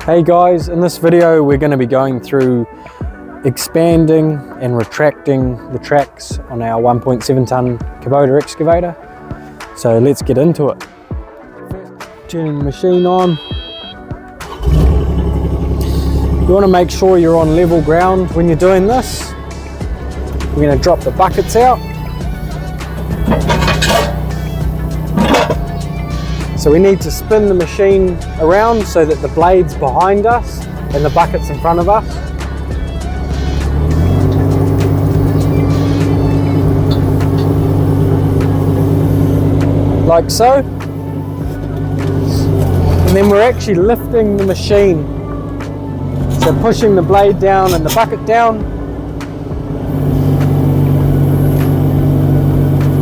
Hey guys, in this video we're going to be going through expanding and retracting the tracks on our 1.7 ton Kubota excavator. So let's get into it. Turning the machine on. You want to make sure you're on level ground when you're doing this. We're going to drop the buckets out. So we need to spin the machine around so that the blade's behind us and the bucket's in front of us. Like so. And then we're actually lifting the machine. So pushing the blade down and the bucket down.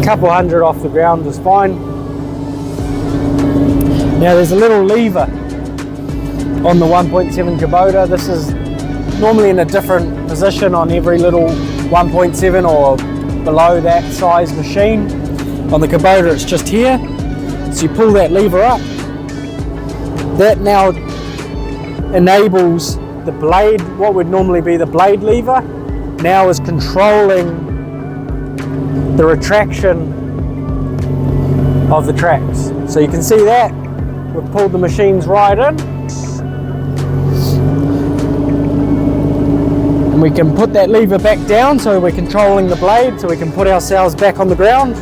A couple hundred off the ground is fine. Now there's a little lever on the 1.7 Kubota. This is normally in a different position on every little 1.7 or below that size machine. On the Kubota it's just here. So you pull that lever up. That now enables the blade, what would normally be the blade lever, now is controlling the retraction of the tracks. So you can see that. We've pulled the machines right in. And we can put that lever back down so we're controlling the blade, so we can put ourselves back on the ground.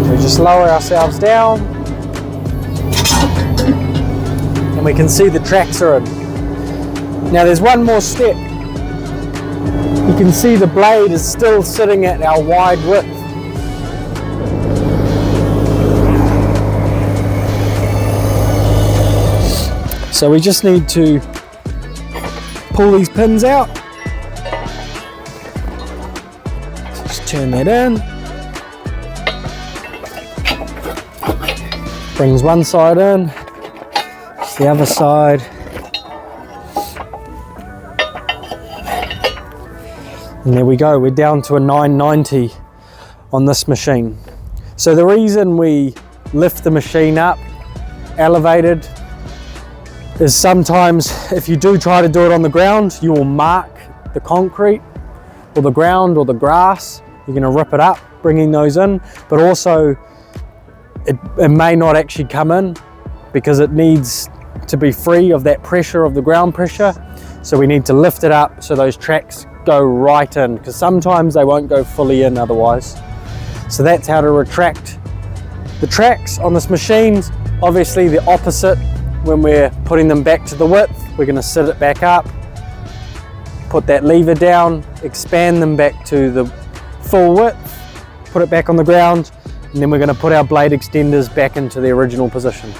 So just lower ourselves down. And we can see the tracks are in. Now there's one more step. You can see the blade is still sitting at our wide width. So we just need to pull these pins out. Just turn that in. Brings one side in, the other side. And there we go, we're down to a 990 on this machine. So the reason we lift the machine up, elevated, is sometimes if you do try to do it on the ground, you will mark the concrete or the ground or the grass. You're going to rip it up, bringing those in, but also it may not actually come in because it needs to be free of that pressure of the ground pressure. So we need to lift it up so those tracks go right in, because sometimes they won't go fully in otherwise. So that's how to retract the tracks on this machine. Obviously the opposite. When we're putting them back to the width, we're going to sit it back up, put that lever down, expand them back to the full width, put it back on the ground, and then we're going to put our blade extenders back into the original position.